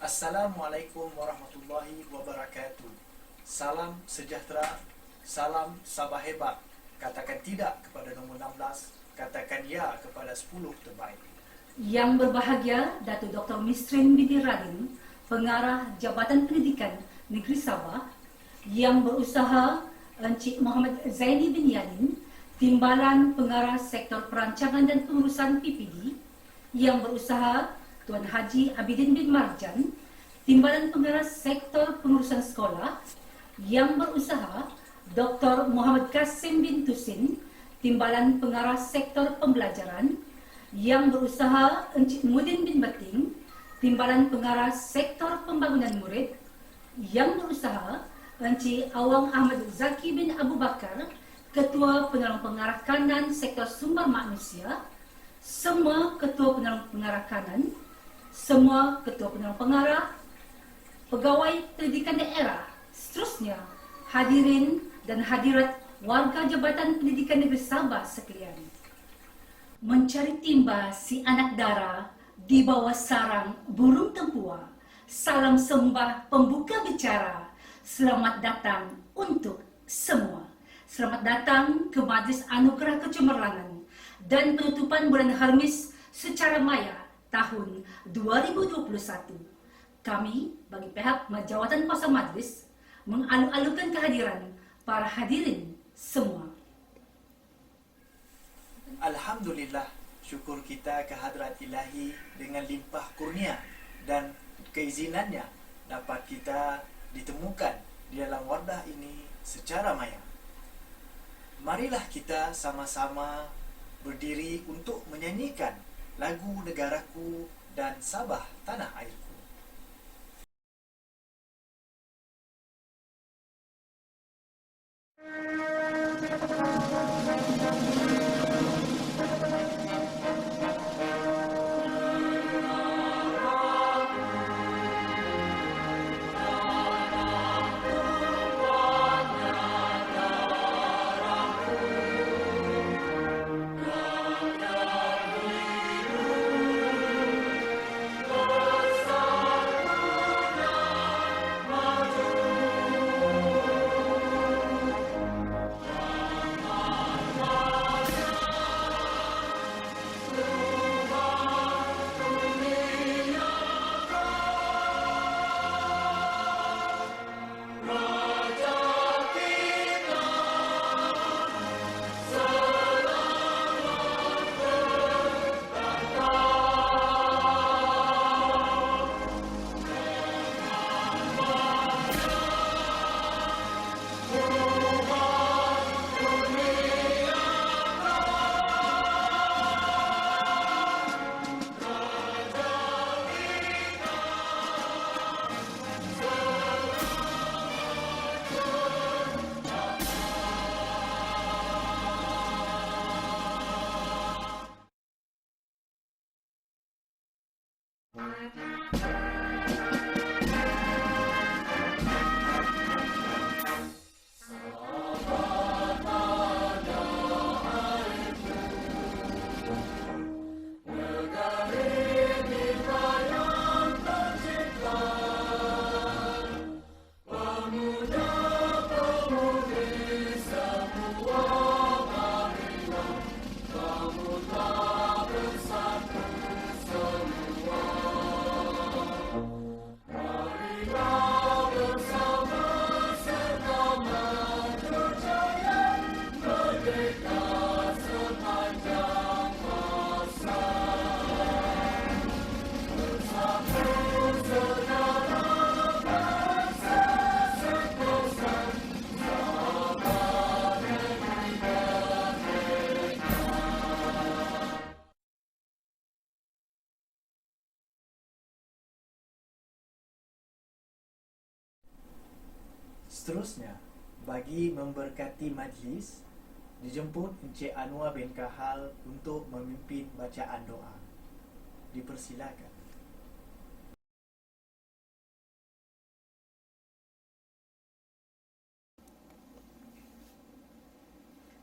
Assalamualaikum warahmatullahi wabarakatuh. Salam sejahtera, salam Sabah hebat. Katakan tidak kepada nombor 16, katakan ya kepada 10 terbaik. Yang berbahagia Datuk Dr. Misrin binti Radin, Pengarah Jabatan Pendidikan Negeri Sabah. Yang berusaha Encik Muhammad Zaini bin Yadin, Timbalan Pengarah Sektor Perancangan dan Pengurusan PPD. Yang berusaha Tuan Haji Abidin bin Marjan, Timbalan Pengarah Sektor Pengurusan Sekolah. Yang berusaha Dr. Muhammad Kasim bin Tusin, Timbalan Pengarah Sektor Pembelajaran. Yang berusaha Encik Mudin bin Bating, Timbalan Pengarah Sektor Pembangunan Murid. Yang berusaha Encik Awang Ahmad Zaki bin Abu Bakar, Ketua Penolong Pengarah Kanan Sektor Sumber Manusia. Semua Ketua Penolong Pengarah Kanan, semua Ketua Penolong Pengarah, Pegawai Pendidikan Daerah, seterusnya hadirin dan hadirat warga Jabatan Pendidikan Negeri Sabah sekalian. Mencari timba si anak dara di bawah sarang burung tempua. Salam sembah pembuka bicara. Selamat datang untuk semua. Selamat datang ke Majlis Anugerah Kecemerlangan dan penutupan bulan Harmis secara maya tahun 2021. Kami bagi pihak Jawatan Kuasa Majlis mengalu-alukan kehadiran para hadirin semua. Alhamdulillah, syukur kita ke hadrat ilahi dengan limpah kurnia dan keizinannya dapat kita ditemukan di dalam wardah ini secara maya. Marilah kita sama-sama berdiri untuk menyanyikan lagu negaraku dan Sabah tanah airku. Seterusnya, bagi memberkati majlis, dijemput Encik Anwar bin Kahal untuk memimpin bacaan doa. Dipersilakan.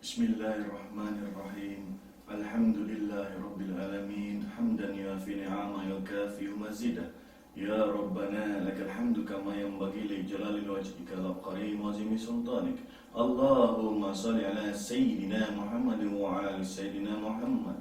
Bismillahirrahmanirrahim. Alhamdulillahi rabbil alamin. Hamdan yafi ni'ama yukafi mazidah. يا ربنا لك الحمد كما ينبغي لجلال وجهك الكريم وعظيم سلطانك. اللهم صل على سيدنا Muhammad wa ala Sayyidina Muhammad.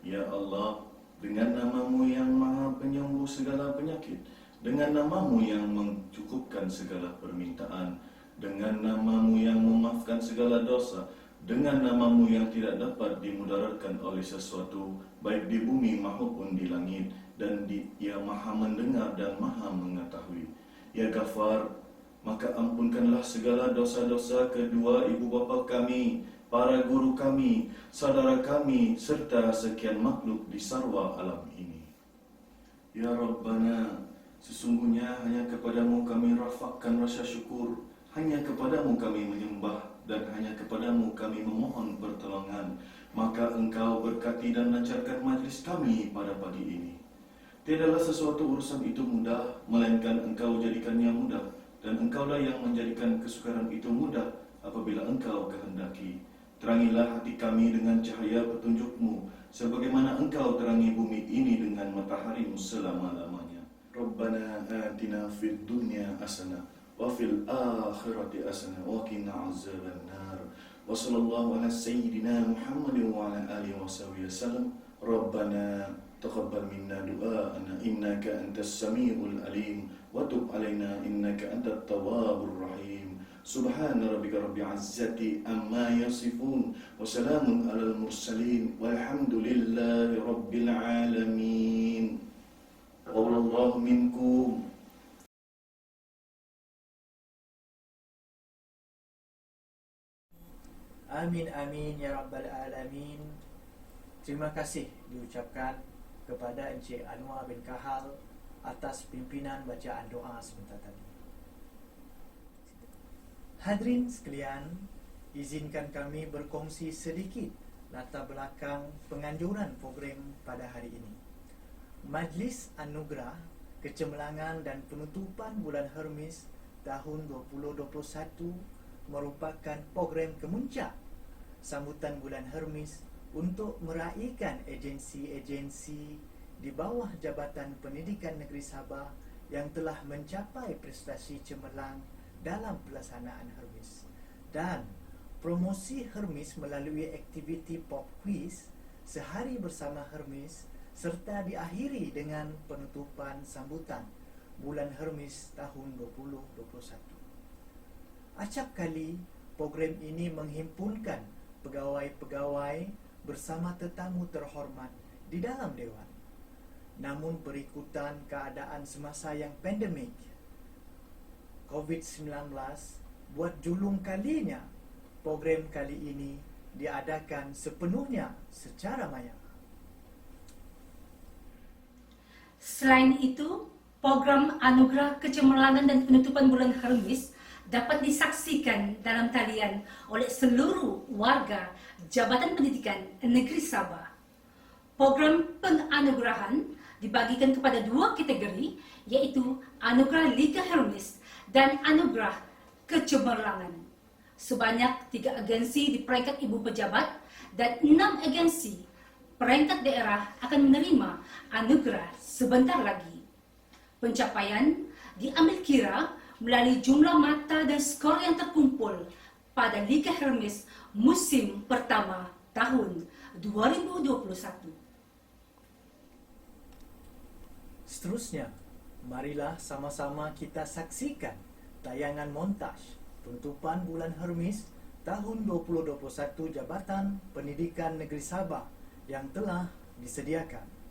Ya Allah, dengan namamu yang maha penyembuh segala penyakit, dengan namamu yang mencukupkan segala permintaan, dengan namamu yang memaafkan segala dosa, dengan namamu yang tidak dapat dimudaratkan oleh sesuatu, baik di bumi maupun di langit, dan Dia maha mendengar dan maha mengetahui. Ya Ghafar, maka ampunkanlah segala dosa-dosa kedua ibu bapa kami, para guru kami, saudara kami, serta sekian makhluk di sarwa alam ini. Ya Rabbana, sesungguhnya hanya kepadamu kami rafakkan rasa syukur, hanya kepadamu kami menyembah, dan hanya kepadamu kami memohon pertolongan. Maka Engkau berkati dan lancarkan majlis kami pada pagi ini. Tidaklah sesuatu urusan itu mudah, melainkan Engkau jadikannya mudah, dan Engkaulah yang menjadikan kesukaran itu mudah apabila Engkau kehendaki. Terangilah hati kami dengan cahaya petunjuk-Mu, sebagaimana Engkau terangi bumi ini dengan matahari-Mu selama-lamanya. Rabbana atina fid dunya hasanah wa fil akhirati hasanah wa qina azabannar. Wa sallallahu ala sayyidina Muhammad wa ala alihi wasallam. Rabbana taqabbal minna du'aana innaka antas samiul alim wa tub alaina innaka antat tawwabur rahim. Subhana rabbika rabbil izzati amma yasifun wa salamun alal mursalin walhamdulillahi rabbil alamin. Wallahu minkum. Amin amin ya rabbal alamin. Terima kasih diucapkan kepada Encik Anwar bin Kahal atas pimpinan bacaan doa sebentar tadi. Hadirin sekalian, izinkan kami berkongsi sedikit latar belakang penganjuran program pada hari ini. Majlis Anugerah Kecemerlangan dan Penutupan Bulan Hermes tahun 2021 merupakan program kemuncak sambutan bulan Hermes untuk meraihkan agensi-agensi di bawah Jabatan Pendidikan Negeri Sabah yang telah mencapai prestasi cemerlang dalam pelaksanaan Hermes, dan promosi Hermes melalui aktiviti pop quiz sehari bersama Hermes, serta diakhiri dengan penutupan sambutan bulan Hermes tahun 2021. Acap kali program ini menghimpunkan pegawai-pegawai bersama tetamu terhormat di dalam Dewan. Namun berikutan keadaan semasa yang pandemik COVID-19 buat julung kalinya, program kali ini diadakan sepenuhnya secara maya. Selain itu, program Anugerah Kecemerlangan dan Penutupan Bulan Hermes dapat disaksikan dalam talian oleh seluruh warga Jabatan Pendidikan Negeri Sabah. Program penganugerahan dibagikan kepada dua kategori, yaitu Anugerah Liga Hermes dan Anugerah Kecemerlangan. Sebanyak 3 agensi di peringkat ibu pejabat dan 6 agensi peringkat daerah akan menerima anugerah sebentar lagi. Pencapaian diambil kira melalui jumlah mata dan skor yang terkumpul pada Liga Hermes musim pertama tahun 2021. Seterusnya, marilah sama-sama kita saksikan tayangan montaj penutupan bulan Hermes tahun 2021 Jabatan Pendidikan Negeri Sabah yang telah disediakan.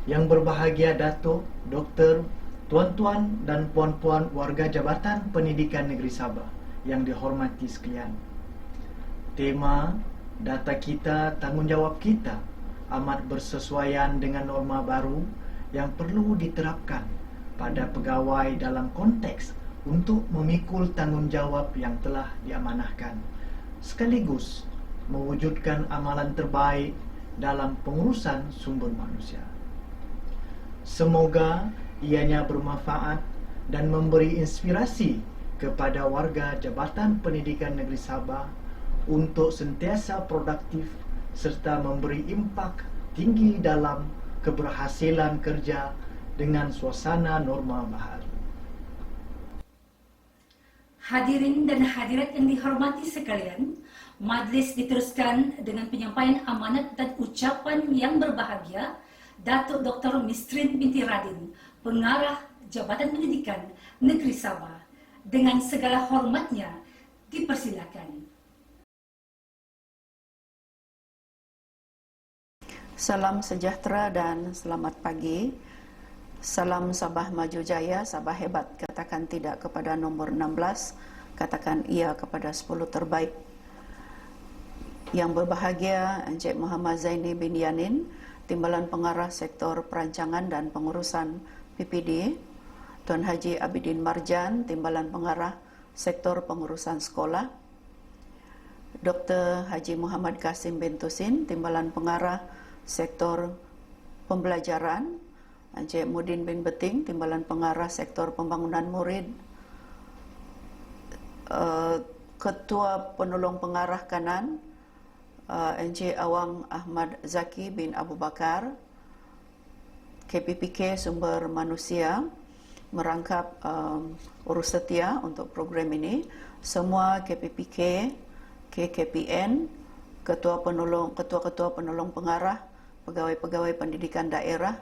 Yang berbahagia Datuk, Doktor, tuan-tuan dan puan-puan warga Jabatan Pendidikan Negeri Sabah yang dihormati sekalian. Tema data kita, tanggungjawab kita amat bersesuaian dengan norma baru yang perlu diterapkan pada pegawai dalam konteks untuk memikul tanggungjawab yang telah diamanahkan, sekaligus mewujudkan amalan terbaik dalam pengurusan sumber manusia. Semoga ianya bermanfaat dan memberi inspirasi kepada warga Jabatan Pendidikan Negeri Sabah untuk sentiasa produktif serta memberi impak tinggi dalam keberhasilan kerja dengan suasana norma baharu. Hadirin dan hadirat yang dihormati sekalian, majlis diteruskan dengan penyampaian amanat dan ucapan yang berbahagia Datuk Dr. Mistrin binti Radin, Pengarah Jabatan Pendidikan Negeri Sabah. Dengan segala hormatnya, dipersilakan. Salam sejahtera dan selamat pagi. Salam Sabah Maju Jaya, Sabah hebat. Katakan tidak kepada nombor 16, katakan iya kepada 10 terbaik. Yang berbahagia Encik Muhammad Zaini bin Yanin, Timbalan Pengarah Sektor Perancangan dan Pengurusan PPD, Tuan Haji Abidin Marjan, Timbalan Pengarah Sektor Pengurusan Sekolah, Dr. Haji Muhammad Kasim bin Tusin, Timbalan Pengarah Sektor Pembelajaran, Encik Mudin bin Beting, Timbalan Pengarah Sektor Pembangunan Murid, Ketua Penolong Pengarah Kanan, Encik Awang Ahmad Zaki bin Abu Bakar, KPPK Sumber Manusia merangkap urus setia untuk program ini, semua KPPK, KKPN, ketua-ketua penolong pengarah, pegawai-pegawai pendidikan daerah,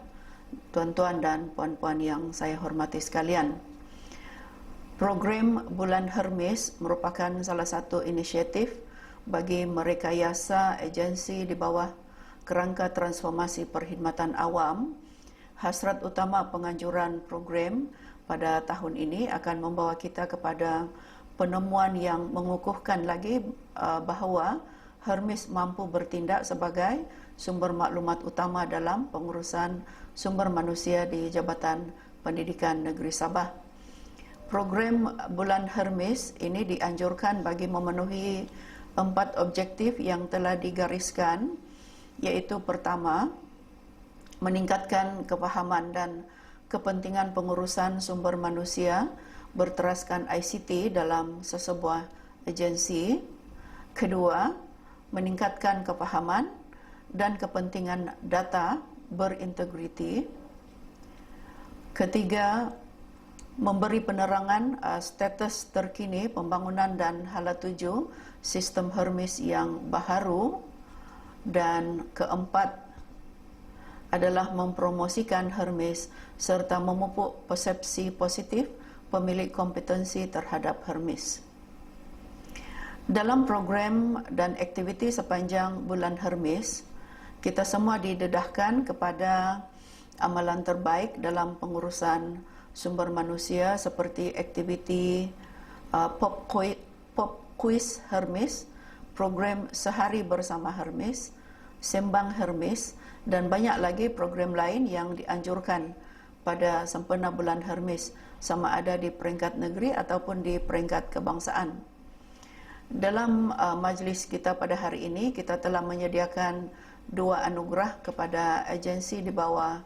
tuan-tuan dan puan-puan yang saya hormati sekalian. Program Bulan Hermes merupakan salah satu inisiatif bagi merekayasa agensi di bawah kerangka transformasi perkhidmatan awam. Hasrat utama penganjuran program pada tahun ini akan membawa kita kepada penemuan yang mengukuhkan lagi bahawa Hermes mampu bertindak sebagai sumber maklumat utama dalam pengurusan sumber manusia di Jabatan Pendidikan Negeri Sabah. Program Bulan Hermes ini dianjurkan bagi memenuhi 4 objektif yang telah digariskan, iaitu pertama, meningkatkan kepahaman dan kepentingan pengurusan sumber manusia berteraskan ICT dalam sesebuah agensi. Kedua, meningkatkan kepahaman dan kepentingan data berintegriti. Ketiga, memberi penerangan status terkini pembangunan dan hala tuju sistem Hermes yang baharu. Dan keempat adalah mempromosikan Hermes serta memupuk persepsi positif pemilik kompetensi terhadap Hermes. Dalam program dan aktiviti sepanjang bulan Hermes, kita semua didedahkan kepada amalan terbaik dalam pengurusan sumber manusia seperti aktiviti pop quiz Hermes, program sehari bersama Hermes, sembang Hermes, dan banyak lagi program lain yang dianjurkan pada sempena bulan Hermes, sama ada di peringkat negeri ataupun di peringkat kebangsaan. Dalam majlis kita pada hari ini, kita telah menyediakan 2 anugerah kepada agensi di bawah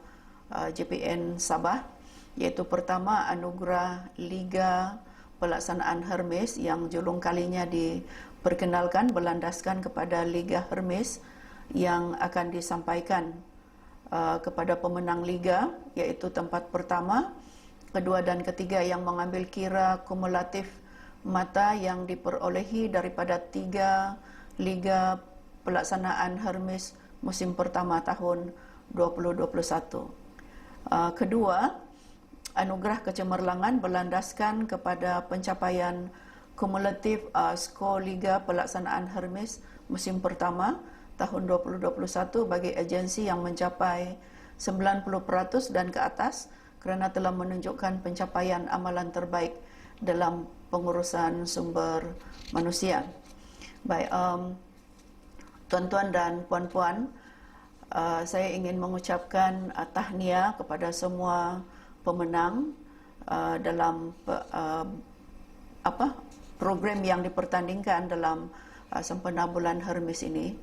JPN Sabah, iaitu pertama anugerah Liga Pelaksanaan Hermes yang julung kalinya diperkenalkan berlandaskan kepada Liga Hermes yang akan disampaikan kepada pemenang Liga, iaitu tempat pertama, kedua dan ketiga yang mengambil kira kumulatif mata yang diperolehi daripada 3 Liga Pelaksanaan Hermes musim pertama tahun 2021. Kedua, anugerah kecemerlangan berlandaskan kepada pencapaian kumulatif skor Liga Pelaksanaan Hermes musim pertama tahun 2021 bagi agensi yang mencapai 90% dan ke atas kerana telah menunjukkan pencapaian amalan terbaik dalam pengurusan sumber manusia. Baik, tuan-tuan dan puan-puan, saya ingin mengucapkan tahniah kepada semua pemenang dalam program yang dipertandingkan dalam sempena bulan Hermes ini.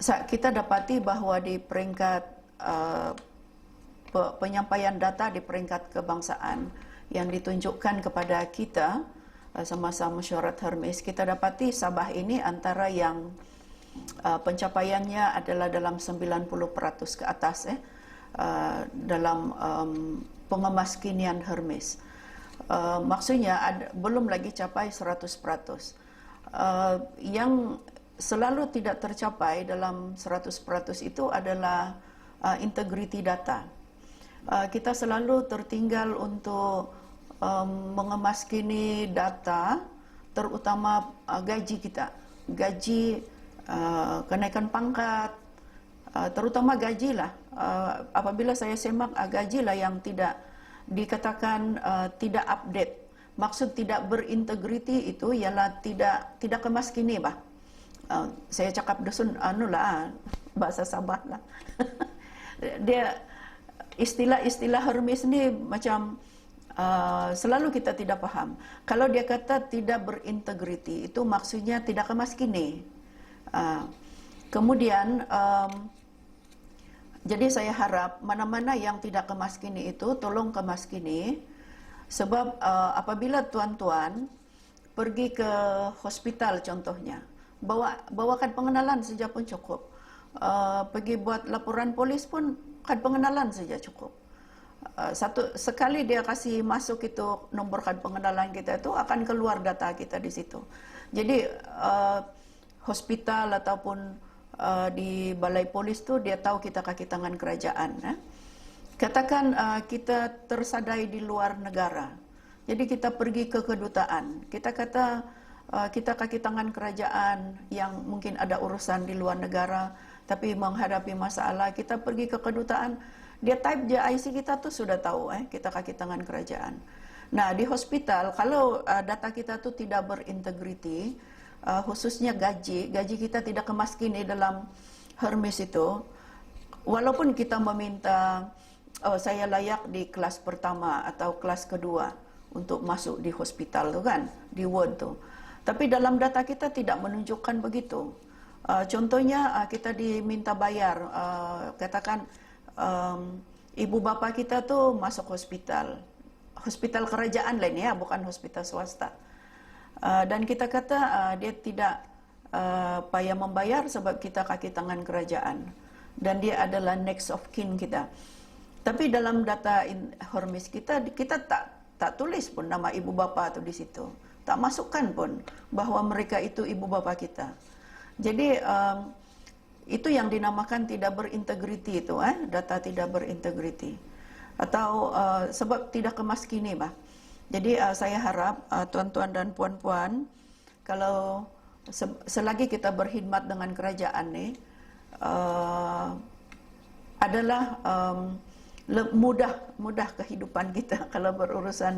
Kita dapati bahawa di peringkat penyampaian data di peringkat kebangsaan yang ditunjukkan kepada kita semasa mesyuarat Hermes, kita dapati Sabah ini antara yang pencapaiannya adalah dalam 90% ke atas dalam pengemaskinian Hermes. Maksudnya belum lagi capai 100%. Yang selalu tidak tercapai dalam 100% itu adalah integriti data. Kita selalu tertinggal untuk mengemaskini data, terutama gaji kita, gaji, kenaikan pangkat, terutama gajilah. Apabila saya semak gajilah yang tidak dikatakan tidak update. Maksud tidak berintegriti itu ialah tidak kemaskini bah. Saya cakap dusun bahasa Sabah lah. Dia istilah Hermes ni macam selalu kita tidak faham. Kalau dia kata tidak berintegriti, itu maksudnya tidak kemaskini. Kemudian jadi saya harap mana-mana yang tidak kemaskini itu tolong kemaskini. Sebab apabila tuan-tuan pergi ke hospital contohnya, bawakan pengenalan saja pun cukup. Pergi buat laporan polis pun kad pengenalan saja cukup. Sekali dia kasih masuk itu nombor kad pengenalan kita, itu akan keluar data kita di situ. Jadi hospital ataupun di balai polis tu dia tahu kita kaki tangan kerajaan. Katakan kita tersadai di luar negara, jadi kita pergi ke kedutaan, kita kata kita kaki tangan kerajaan yang mungkin ada urusan di luar negara tapi menghadapi masalah, kita pergi ke kedutaan, dia type je IC kita tu sudah tahu kita kaki tangan kerajaan. Nah, di hospital kalau data kita tu tidak berintegriti, khususnya gaji kita tidak kemaskini dalam Hermes itu, walaupun kita meminta saya layak di kelas pertama atau kelas kedua untuk masuk di hospital tu kan, di ward tu, tapi dalam data kita tidak menunjukkan begitu. Contohnya kita diminta bayar, katakan ibu bapa kita tu masuk hospital kerajaan lain bukan hospital swasta, dan kita kata dia tidak payah membayar sebab kita kaki tangan kerajaan dan dia adalah next of kin kita. Tapi dalam data Hermes kita tak tulis pun nama ibu bapa tu di situ, tak masukkan pun bahawa mereka itu ibu bapa kita. Jadi itu yang dinamakan tidak berintegriti itu, data tidak berintegriti atau sebab tidak kemaskini bah. Jadi saya harap tuan-tuan dan puan-puan, kalau selagi kita berkhidmat dengan kerajaan ni adalah mudah kehidupan kita kalau berurusan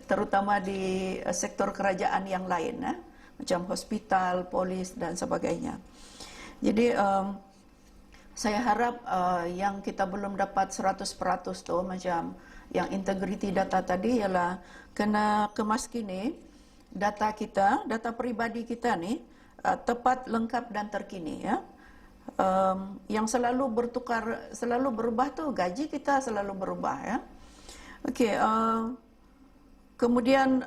terutama di sektor kerajaan yang lain, macam hospital, polis dan sebagainya. Jadi saya harap yang kita belum dapat 100% tu, macam yang integriti data tadi, ialah kena kemaskini data kita, data peribadi kita ni tepat, lengkap dan terkini Yang selalu bertukar, selalu berubah tu gaji kita selalu berubah Okey, kemudian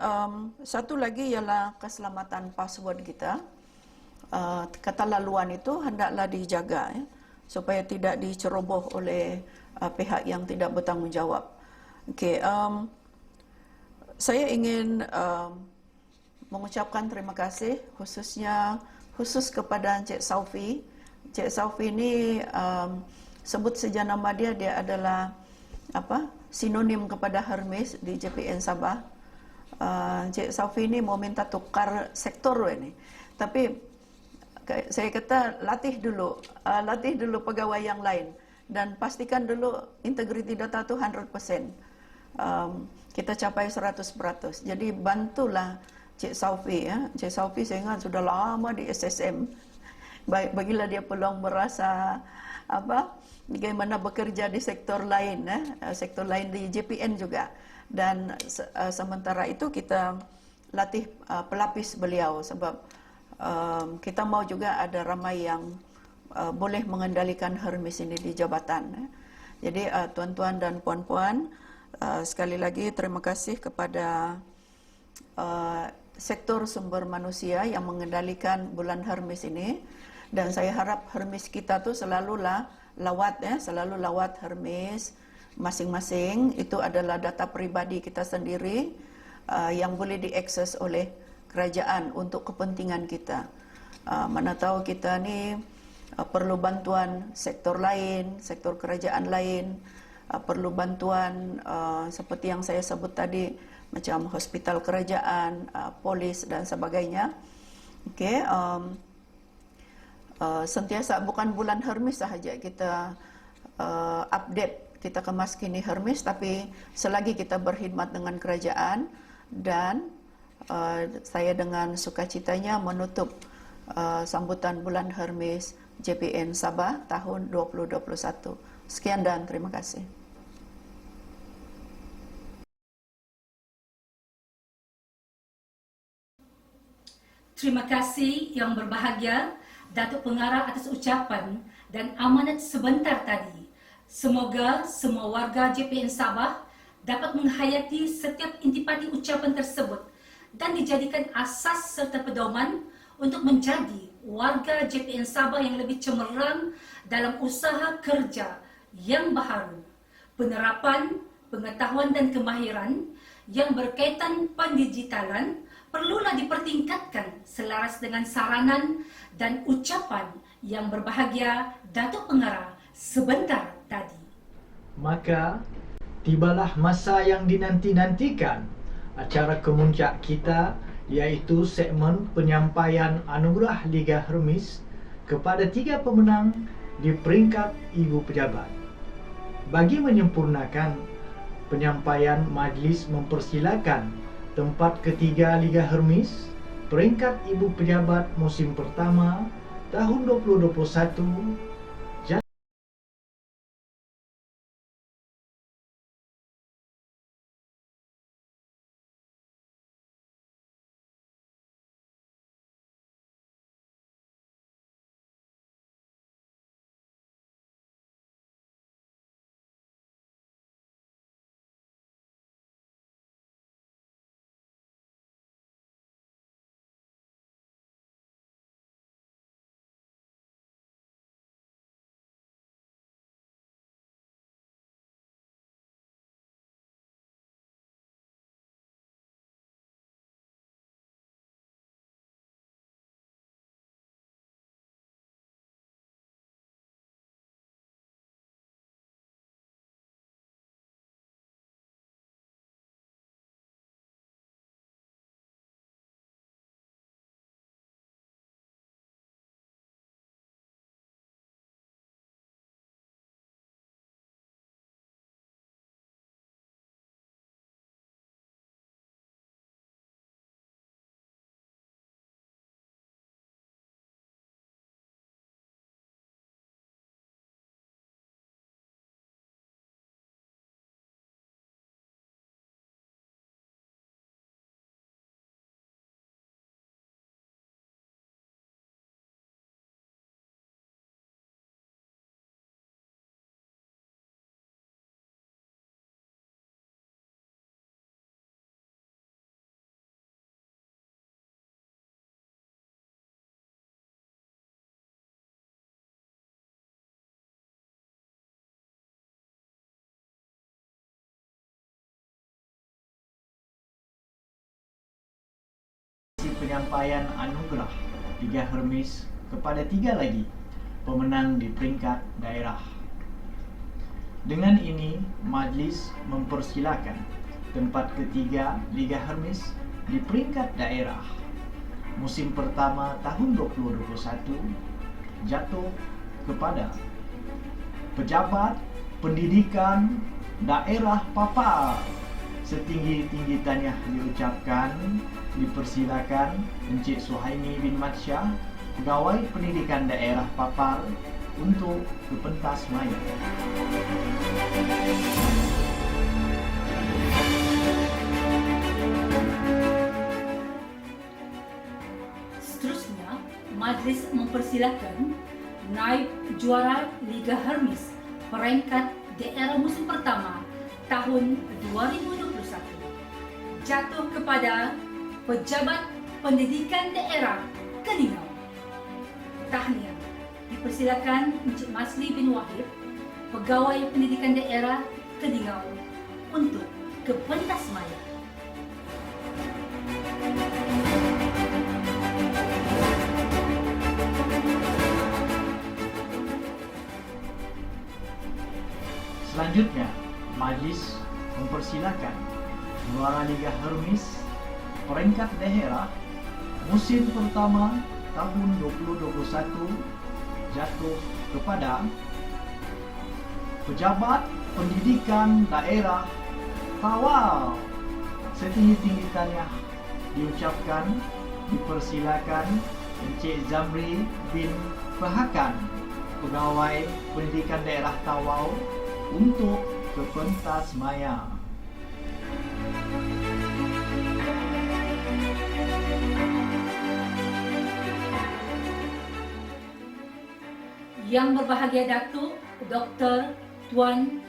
satu lagi ialah keselamatan password kita. Kata laluan itu hendaklah dijaga supaya tidak diceroboh oleh pihak yang tidak bertanggungjawab. Okey, saya ingin mengucapkan terima kasih khusus kepada Encik Saufi. Encik Saufi ini sebut saja nama dia adalah sinonim kepada Hermes di JPN Sabah. Encik Saufi ini mau minta tukar sektor ini, tapi saya kata latih dulu pegawai yang lain dan pastikan dulu integriti data itu 100%. Kita capai 100%. Jadi bantulah Cik Saufi ya. Cik Saufi saya ingat sudah lama di SSM. Bagilah dia peluang merasa bagaimana bekerja di sektor lain sektor lain di JPN juga. Dan sementara itu kita latih pelapis beliau sebab kita mau juga ada ramai yang boleh mengendalikan Hermes ini di jabatan. Jadi tuan-tuan dan puan-puan, sekali lagi terima kasih kepada sektor sumber manusia yang mengendalikan bulan Hermes ini, dan saya harap Hermes kita tuh selalu lawat Hermes masing-masing. Itu adalah data pribadi kita sendiri yang boleh diakses oleh kerajaan untuk kepentingan kita. Mana tahu kita ni perlu bantuan sektor lain, sektor kerajaan lain, perlu bantuan seperti yang saya sebut tadi, macam hospital kerajaan, polis dan sebagainya. Okey, sentiasa bukan bulan Hermes sahaja kita update, kita kemaskini Hermes, tapi selagi kita berkhidmat dengan kerajaan, dan saya dengan sukacitanya menutup sambutan bulan Hermes JPN Sabah tahun 2021. Sekian dan terima kasih. Terima kasih yang berbahagia Datuk Pengarah atas ucapan dan amanat sebentar tadi. Semoga semua warga JPN Sabah dapat menghayati setiap intipati ucapan tersebut dan dijadikan asas serta pedoman untuk menjadi warga JPN Sabah yang lebih cemerlang dalam usaha kerja yang baharu. Penerapan, pengetahuan dan kemahiran yang berkaitan pendigitalan perlulah dipertingkatkan selaras dengan saranan dan ucapan yang berbahagia Datuk Pengarah sebentar tadi. Maka tibalah masa yang dinanti-nantikan acara kemuncak kita, iaitu segmen penyampaian anugerah Liga Hermes kepada 3 pemenang di peringkat Ibu Pejabat. Bagi menyempurnakan penyampaian, majlis mempersilakan tempat ketiga Liga Hermes peringkat Ibu Pejabat musim pertama tahun 2021 penyampaian anugerah Liga Hermes kepada 3 lagi pemenang di peringkat daerah. Dengan ini, majlis mempersilakan tempat ketiga Liga Hermes di peringkat daerah musim pertama tahun 2021 jatuh kepada pejabat pendidikan daerah Papar. Setinggi-tinggi tahniah diucapkan, dipersilakan Encik Suhaimi bin Matsyah, Pegawai Pendidikan Daerah Papar, untuk ke pentas maya. Seterusnya, majlis mempersilakan naib juara Liga Hermes peringkat daerah musim pertama tahun 2021 jatuh kepada pejabat pendidikan daerah Keningau. Tahniah dipersilakan Encik Masli bin Wahid, Pegawai Pendidikan Daerah Keningau, untuk ke pentas maya. Selanjutnya, majlis mempersilakan juara Liga Hermes peringkat daerah musim pertama tahun 2021 jatuh kepada pejabat pendidikan daerah Tawau. Setinggi-tinggi tahniah diucapkan, dipersilakan Encik Zamri bin Fahakan, Pegawai Pendidikan Daerah Tawau, untuk ke pentas maya. Yang berbahagia Datuk, Doktor, Tuan,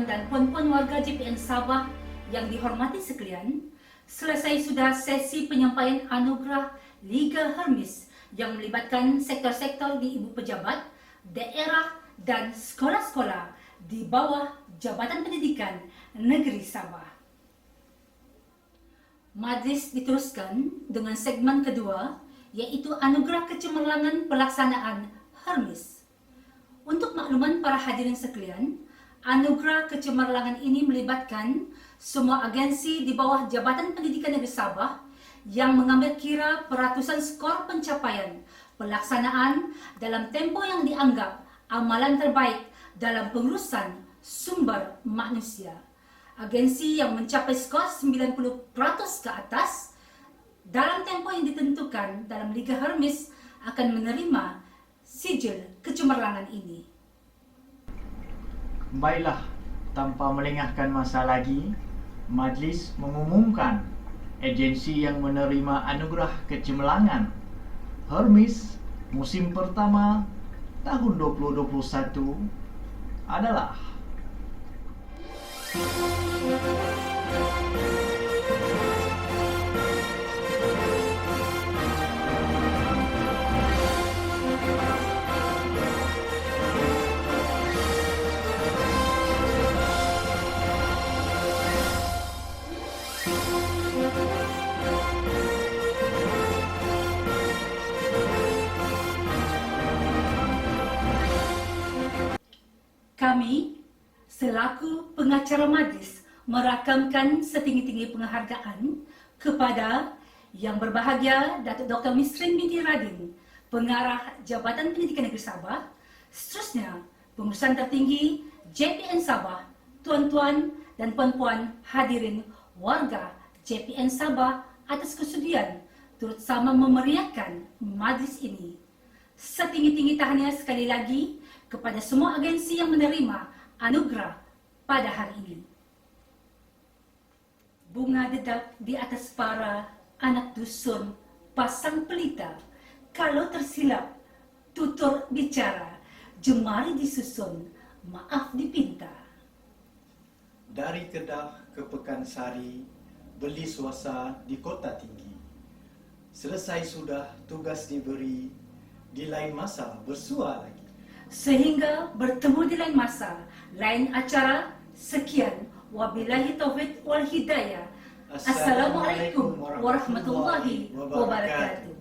dan puan-puan warga JPN Sabah yang dihormati sekalian, selesai sudah sesi penyampaian anugerah Liga Hermes yang melibatkan sektor-sektor di Ibu Pejabat, daerah dan sekolah-sekolah di bawah Jabatan Pendidikan Negeri Sabah. Majlis diteruskan dengan segmen kedua, iaitu anugerah kecemerlangan pelaksanaan Hermes. Untuk makluman para hadirin sekalian, anugerah kecemerlangan ini melibatkan semua agensi di bawah Jabatan Pendidikan Negeri Sabah yang mengambil kira peratusan skor pencapaian pelaksanaan dalam tempoh yang dianggap amalan terbaik dalam pengurusan sumber manusia. Agensi yang mencapai skor 90% ke atas dalam tempoh yang ditentukan dalam Liga Hermes akan menerima sijil kecemerlangan ini. Baiklah, tanpa melengahkan masa lagi, majlis mengumumkan agensi yang menerima anugerah kecemerlangan Hermes musim pertama tahun 2021 adalah kami selaku pengacara majlis merakamkan setinggi-tinggi penghargaan kepada Yang Berbahagia Datuk Dr. Misrin binti Radin, Pengarah Jabatan Pendidikan Negeri Sabah. Seterusnya, pengurusan tertinggi JPN Sabah, tuan-tuan dan puan-puan hadirin warga JPN Sabah atas kesudian turut sama memeriahkan majlis ini. Setinggi-tinggi tahniah sekali lagi kepada semua agensi yang menerima anugerah pada hari ini. Bunga dedap di atas para anak dusun pasang pelita, kalau tersilap tutur bicara, jemari disusun, maaf dipinta. Dari Kedah ke Pekansari, beli swasta di kota tinggi. Selesai sudah tugas diberi, di lain masa bersua lagi. Sehingga bertemu di lain masa, lain acara. Sekian, wabillahi taufiq wal hidayah. Assalamualaikum warahmatullahi wabarakatuh.